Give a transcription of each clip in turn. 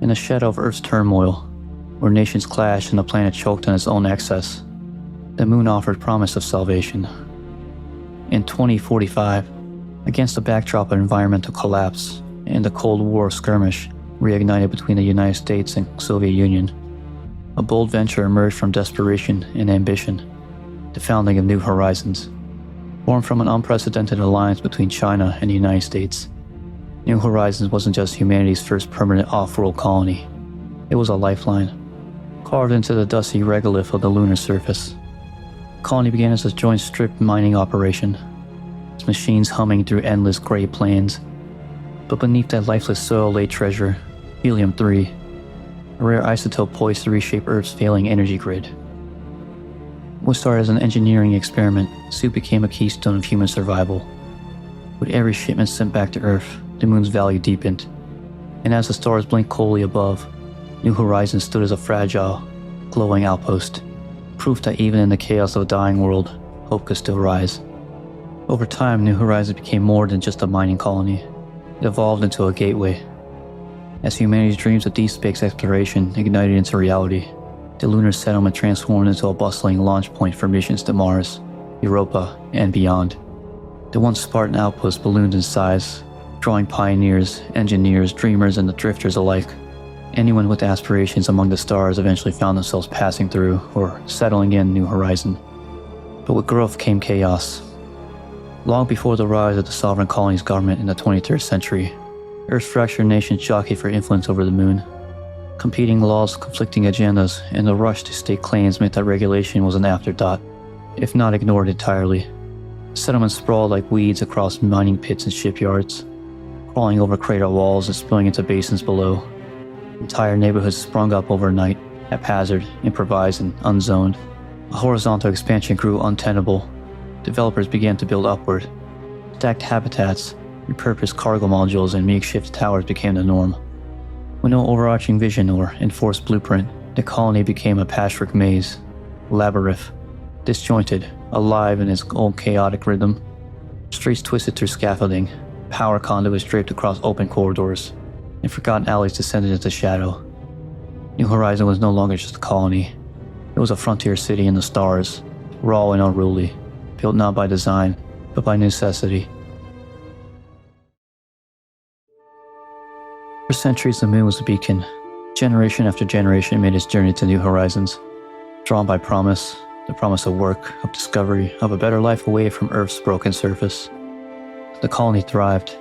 In the shadow of Earth's turmoil, where nations clashed and the planet choked on its own excess, the moon offered promise of salvation. In 2045, against the backdrop of environmental collapse and the Cold War skirmish reignited between the United States and Soviet Union, a bold venture emerged from desperation and ambition, the founding of New Horizons. Born from an unprecedented alliance between China and the United States, New Horizons wasn't just humanity's first permanent off-world colony. It was a lifeline, carved into the dusty regolith of the lunar surface. The colony began as a joint strip mining operation, its machines humming through endless gray plains. But beneath that lifeless soil lay treasure, helium-3, a rare isotope poised to reshape Earth's failing energy grid. What started as an engineering experiment soon became a keystone of human survival. With every shipment sent back to Earth, the moon's value deepened, and as the stars blinked coldly above, New Horizons stood as a fragile, glowing outpost, proof that even in the chaos of a dying world, hope could still rise. Over time, New Horizons became more than just a mining colony. It evolved into a gateway. As humanity's dreams of deep space exploration ignited into reality, the lunar settlement transformed into a bustling launch point for missions to Mars, Europa, and beyond. The once Spartan outpost ballooned in size, drawing pioneers, engineers, dreamers, and the drifters alike. Anyone with aspirations among the stars eventually found themselves passing through or settling in New Horizon. But with growth came chaos. Long before the rise of the sovereign colonies government in the 23rd century, Earth's fractured nations jockeyed for influence over the moon. Competing laws, conflicting agendas, and the rush to stake claims meant that regulation was an afterthought, if not ignored entirely. Settlements sprawled like weeds across mining pits and shipyards, crawling over crater walls and spilling into basins below. Entire neighborhoods sprung up overnight, haphazard, improvised, and unzoned. A horizontal expansion grew untenable. Developers began to build upward. Stacked habitats, repurposed cargo modules, and makeshift towers became the norm. With no overarching vision or enforced blueprint, the colony became a patchwork maze, labyrinth, disjointed, alive in its own chaotic rhythm. Streets twisted through scaffolding, power conduits draped across open corridors, and forgotten alleys descended into shadow. New Horizon was no longer just a colony. It was a frontier city in the stars, raw and unruly, built not by design, but by necessity. For centuries, the moon was a beacon. Generation after generation made its journey to New Horizons, drawn by promise, the promise of work, of discovery, of a better life away from Earth's broken surface. The colony thrived,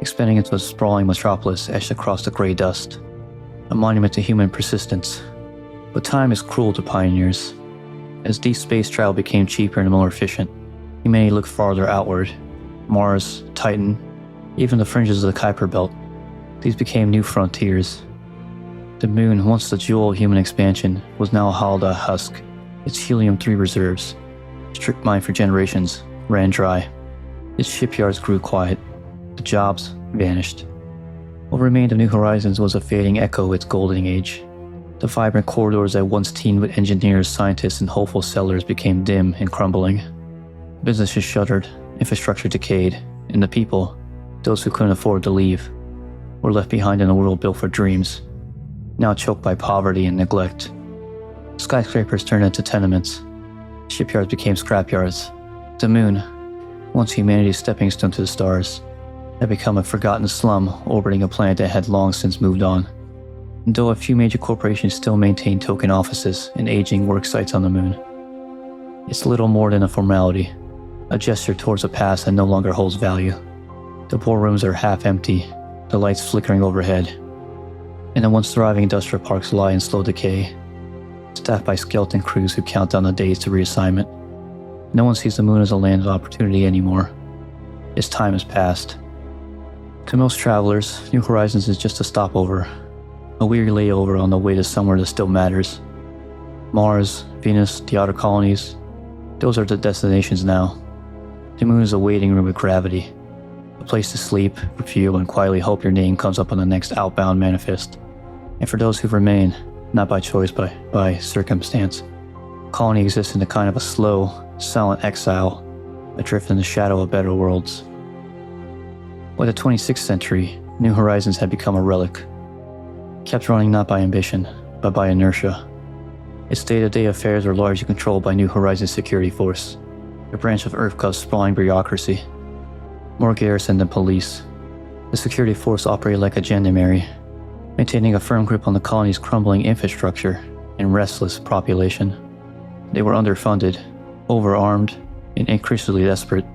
expanding into a sprawling metropolis etched across the gray dust, a monument to human persistence. But time is cruel to pioneers. As deep space travel became cheaper and more efficient, humanity looked farther outward. Mars, Titan, even the fringes of the Kuiper Belt. These became new frontiers. The moon, once the jewel of human expansion, was now a hollowed-out husk. Its helium-3 reserves, strict mined for generations, ran dry. Its shipyards grew quiet. The jobs vanished. What remained of New Horizons was a fading echo of its golden age. The vibrant corridors that once teemed with engineers, scientists, and hopeful settlers became dim and crumbling. Businesses shuttered, infrastructure decayed, and the people, those who couldn't afford to leave, were left behind in a world built for dreams, now choked by poverty and neglect. Skyscrapers turned into tenements. Shipyards became scrapyards. The moon, once humanity's stepping stone to the stars, had become a forgotten slum orbiting a planet that had long since moved on. And though a few major corporations still maintain token offices and aging work sites on the moon, it's little more than a formality, a gesture towards a past that no longer holds value. The boardrooms are half empty, the lights flickering overhead, and the once thriving industrial parks lie in slow decay, staffed by skeleton crews who count down the days to reassignment. No one sees the moon as a land of opportunity anymore. Its time has passed. To most travelers, New Horizons is just a stopover, a weary layover on the way to somewhere that still matters. Mars, Venus, the outer colonies, those are the destinations now. The moon is a waiting room with gravity, a place to sleep, refuel, and quietly hope your name comes up on the next outbound manifest. And for those who remain, not by choice but by circumstance, colony exists in a kind of a slow, silent exile, adrift in the shadow of better worlds. By the 26th century, New Horizons had become a relic, kept running not by ambition, but by inertia. Its day-to-day affairs were largely controlled by New Horizons Security Force, a branch of EarthGov's sprawling bureaucracy. More garrison than police, the security force operated like a gendarmerie, maintaining a firm grip on the colony's crumbling infrastructure and restless population. They were underfunded, overarmed, and increasingly desperate.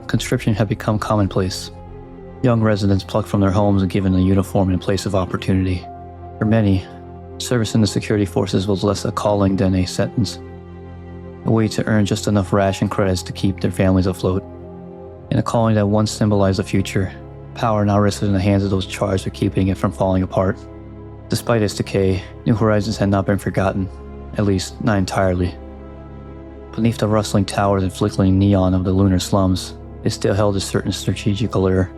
Conscription had become commonplace. Young residents plucked from their homes and given a uniform in place of opportunity. For many, service in the security forces was less a calling than a sentence, a way to earn just enough ration credits to keep their families afloat. In a colony that once symbolized the future, power now rested in the hands of those charged with keeping it from falling apart. Despite its decay, New Horizons had not been forgotten, at least not entirely. Beneath the rustling towers and flickering neon of the lunar slums, it still held a certain strategic allure.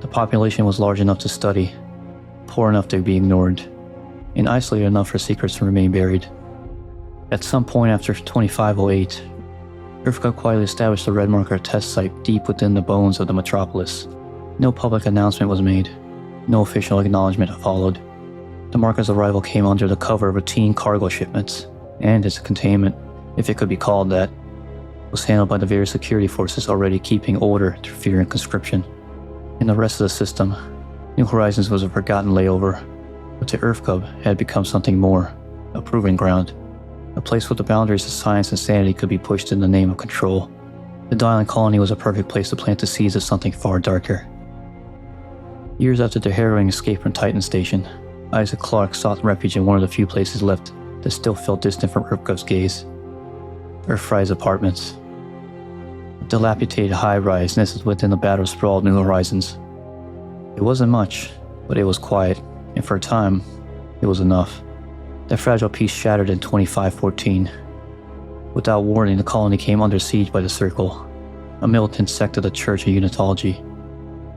The population was large enough to study, poor enough to be ignored, and isolated enough for secrets to remain buried. At some point after 2508, EarthGov quietly established the Red Marker test site deep within the bones of the metropolis. No public announcement was made. No official acknowledgement followed. The marker's arrival came under the cover of routine cargo shipments, and its containment, if it could be called that, was handled by the various security forces already keeping order through fear and conscription. In the rest of the system, New Horizons was a forgotten layover, but to EarthGov had become something more, a proving ground, a place where the boundaries of science and sanity could be pushed in the name of control. The Dylan colony was a perfect place to plant the seeds of something far darker. Years after their harrowing escape from Titan Station, Isaac Clarke sought refuge in one of the few places left that still felt distant from EarthGov's gaze. Earthfry's apartments. A dilapidated high-rise nestled within the battle-sprawled New Horizons. It wasn't much, but it was quiet, and for a time, it was enough. That fragile peace shattered in 2514. Without warning, the colony came under siege by the Circle, a militant sect of the Church of Unitology.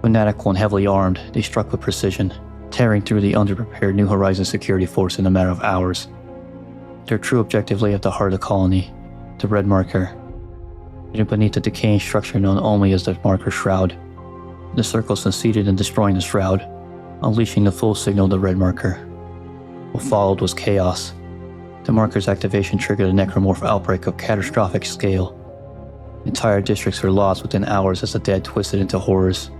Fanatical and heavily armed, they struck with precision, tearing through the underprepared New Horizons security force in a matter of hours. Their true objective lay at the heart of the colony, the Red Marker, hidden beneath the decaying structure known only as the Marker Shroud. The Circle succeeded in destroying the Shroud, unleashing the full signal of the Red Marker. What followed was chaos. The Marker's activation triggered a necromorph outbreak of catastrophic scale. Entire districts were lost within hours as the dead twisted into horrors.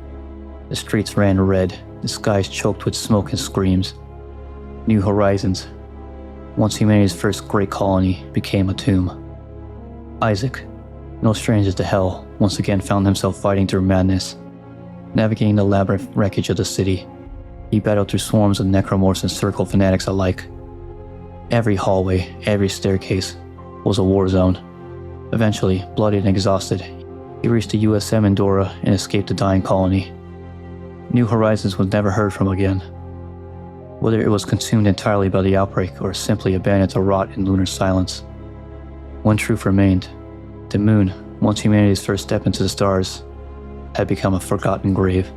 The streets ran red, the skies choked with smoke and screams. New Horizons, once humanity's first great colony, became a tomb. Isaac, no stranger to hell, once again found himself fighting through madness. Navigating the labyrinth wreckage of the city, he battled through swarms of necromorphs and Circle fanatics alike. Every hallway, every staircase was a war zone. Eventually, bloodied and exhausted, he reached the USM Endora and escaped the dying colony. New Horizons was never heard from again. Whether it was consumed entirely by the outbreak or simply abandoned to rot in lunar silence. One truth remained. The moon, once humanity's first step into the stars, had become a forgotten grave.